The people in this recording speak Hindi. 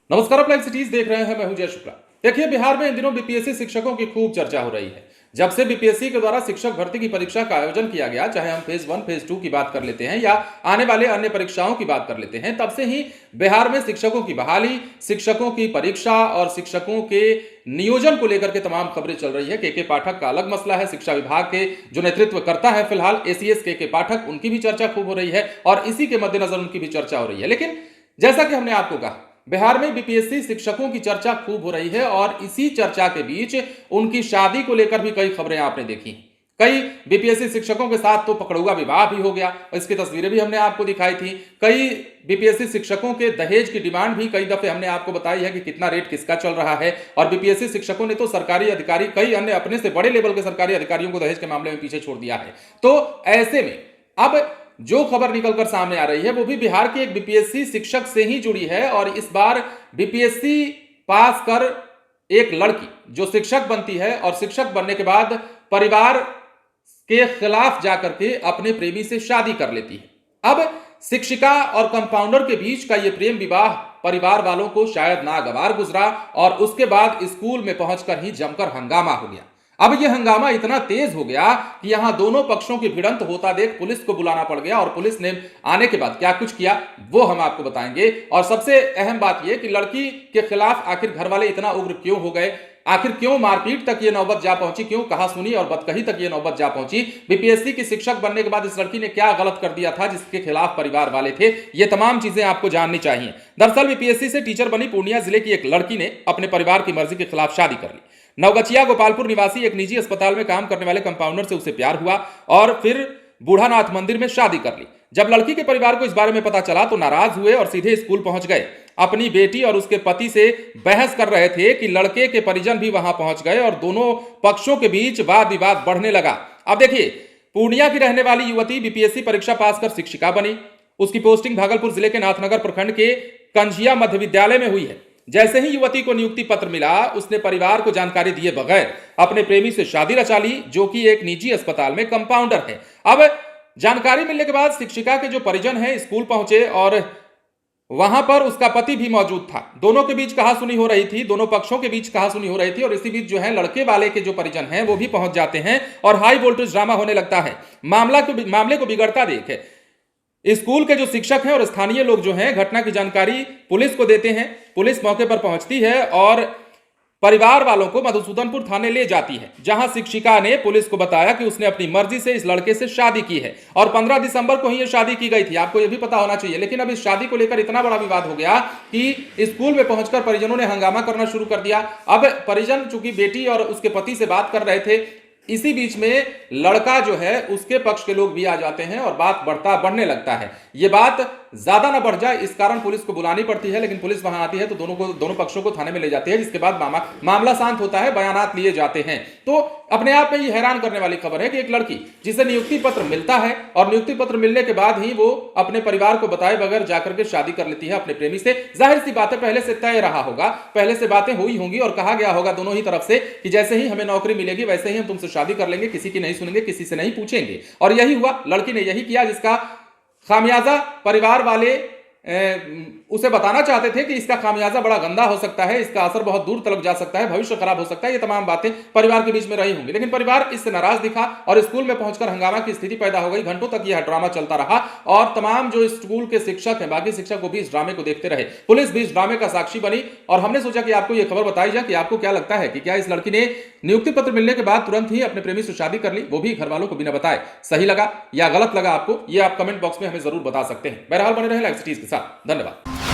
नमस्कार, आप लाइव सिटीज देख रहे हैं। मैं हूं जय शुक्ला। देखिए, बिहार में इन दिनों बीपीएससी शिक्षकों की खूब चर्चा हो रही है। जब से बीपीएससी के द्वारा शिक्षक भर्ती की परीक्षा का आयोजन किया गया, चाहे हम फेज 1 फेज 2 की बात कर लेते हैं या आने वाले अन्य परीक्षाओं की बात कर लेते हैं, तब से ही बिहार में शिक्षकों की बहाली, शिक्षकों की परीक्षा और शिक्षकों के नियोजन को लेकर के तमाम खबरें चल रही है। के पाठक का अलग मसला है। शिक्षा विभाग के जो नेतृत्व करता है फिलहाल एसीएस के पाठक, उनकी भी चर्चा खूब हो रही है और इसी के मद्देनजर उनकी भी चर्चा हो रही है। लेकिन जैसा कि हमने आपको कहा, बिहार में बीपीएससी शिक्षकों की चर्चा खूब हो रही है और इसी चर्चा के बीच उनकी शादी को लेकर भी कई खबरें आपने देखी। कई बीपीएससी शिक्षकों के साथ तो पकड़ुआ विवाह भी हो गया, इसकी तस्वीरें भी हमने आपको दिखाई थी। कई बीपीएससी शिक्षकों के दहेज की डिमांड भी कई दफे हमने आपको बताई है कि कितना रेट किसका चल रहा है। और बीपीएससी शिक्षकों ने तो सरकारी अधिकारी, कई अन्य अपने से बड़े लेवल के सरकारी अधिकारियों को दहेज के मामले में पीछे छोड़ दिया है। तो ऐसे में अब जो खबर निकलकर सामने आ रही है वो भी बिहार की एक बीपीएससी शिक्षक से ही जुड़ी है। और इस बार बीपीएससी पास कर एक लड़की जो शिक्षक बनती है और शिक्षक बनने के बाद परिवार के खिलाफ जाकर के अपने प्रेमी से शादी कर लेती है। अब शिक्षिका और कंपाउंडर के बीच का यह प्रेम विवाह परिवार वालों को शायद नागवार गुजरा और उसके बाद स्कूल में पहुंचकर ही जमकर हंगामा हो गया। अब यह हंगामा इतना तेज हो गया कि यहां दोनों पक्षों की भिड़ंत होता देख पुलिस को बुलाना पड़ गया। और पुलिस ने आने के बाद क्या कुछ किया वो हम आपको बताएंगे। और सबसे अहम बात यह कि लड़की के खिलाफ आखिर घर वाले इतना उग्र क्यों हो गए, आखिर क्यों मारपीट तक ये नौबत जा पहुंची, क्यों कहासुनी और बदकही तक ये नौबत जा पहुंची। बीपीएससी की शिक्षक बनने के बाद इस लड़की ने क्या गलत कर दिया था जिसके खिलाफ परिवार वाले थे, ये तमाम चीजें आपको जाननी चाहिए। दरअसल बीपीएससी से टीचर बनी पूर्णिया जिले की एक लड़की ने अपने परिवार की मर्जी के खिलाफ शादी कर ली। नवगछिया गोपालपुर निवासी एक निजी अस्पताल में काम करने वाले कंपाउंडर से उसे प्यार हुआ और फिर बूढ़ानाथ मंदिर में शादी कर ली। जब लड़की के परिवार को इस बारे में पता चला तो नाराज हुए और सीधे स्कूल पहुंच गए। अपनी बेटी और उसके पति से बहस कर रहे थे कि लड़के के परिजन भी वहां पहुंच गए और दोनों पक्षों के बीच वाद विवाद बढ़ने लगा। अब देखिए, पूर्णिया की रहने वाली युवती बीपीएससी परीक्षा पास कर शिक्षिका बनी। उसकी पोस्टिंग भागलपुर जिले के नाथनगर प्रखंड के कंझिया मध्य विद्यालय में हुई है। जैसे ही युवती को नियुक्ति पत्र मिला, उसने परिवार को जानकारी दिए बगैर अपने प्रेमी से शादी रचा ली, जो कि एक निजी अस्पताल में कंपाउंडर है। अब जानकारी मिलने के बाद शिक्षिका के जो परिजन हैं स्कूल पहुंचे और वहां पर उसका पति भी मौजूद था। दोनों के बीच कहासुनी हो रही थी, दोनों पक्षों के बीच कहासुनी हो रही थी। और इसी बीच जो है लड़के वाले के जो परिजन हैं वो भी पहुंच जाते हैं और हाई वोल्टेज ड्रामा होने लगता है। मामले को बिगड़ता देख स्कूल के जो शिक्षक हैं और स्थानीय लोग जो हैं घटना की जानकारी पुलिस को देते हैं। पुलिस मौके पर पहुंचती है और परिवार वालों को मधुसूदनपुर थाने ले जाती है, जहां शिक्षिका ने पुलिस को बताया कि उसने अपनी मर्जी से इस लड़के से शादी की है और 15 दिसंबर को ही यह शादी की गई थी। आपको यह भी पता होना चाहिए। लेकिन अब इस शादी को लेकर इतना बड़ा विवाद हो गया कि स्कूल में पहुंचकर परिजनों ने हंगामा करना शुरू कर दिया। अब परिजन चूंकि बेटी और उसके पति से बात कर रहे थे, इसी बीच में लड़का जो है उसके पक्ष के लोग भी आ जाते हैं और बात बढ़ने लगता है। यह बात ज्यादा ना बढ़ जाए इस कारण पुलिस को बुलानी पड़ती है। लेकिन पुलिस वहां आती है तो दोनों पक्षों को थाने में ले जाती है, जिसके बाद मामला शांत होता है, बयानात लिए जाते हैं। तो अपने आप में ये हैरान करने वाली खबर है कि एक लड़की जिसे नियुक्ति पत्र मिलता है और नियुक्ति पत्र मिलने के बाद ही वो अपने परिवार को बताए बगैर जाकर के शादी कर लेती है अपने प्रेमी से। जाहिर सी बात है, पहले से तय रहा होगा, पहले से बातें हुई होंगी और कहा गया होगा दोनों ही तरफ से कि जैसे ही हमें नौकरी मिलेगी वैसे ही हम तुमसे शादी कर लेंगे, किसी की नहीं सुनेंगे, किसी से नहीं पूछेंगे। और यही हुआ, लड़की ने यही किया जिसका खामियाजा परिवार वाले उसे बताना चाहते थे कि इसका खामियाजा बड़ा गंदा हो सकता है, इसका असर बहुत दूर तक जा सकता है, भविष्य खराब हो सकता है। ये तमाम बातें परिवार के बीच में रही होंगी। लेकिन परिवार इससे नाराज दिखा और स्कूल में पहुंचकर हंगामा की स्थिति पैदा हो गई। घंटों तक यह ड्रामा चलता रहा और तमाम जो स्कूल के शिक्षक हैं, बाकी शिक्षक वो भी इस ड्रामे को देखते रहे। पुलिस भी इस ड्रामे का साक्षी बनी और हमने सोचा कि आपको यह खबर बताई जाए कि आपको क्या लगता है कि क्या इस लड़की ने नियुक्ति पत्र मिलने के बाद तुरंत ही अपने प्रेमी से शादी कर ली, वो भी घर वालों को बिना बताए, सही लगा या गलत लगा आपको, ये आप कमेंट बॉक्स में हमें जरूर बता सकते हैं। बहरहाल बने रहे लाइव सिटीज के साथ। धन्यवाद।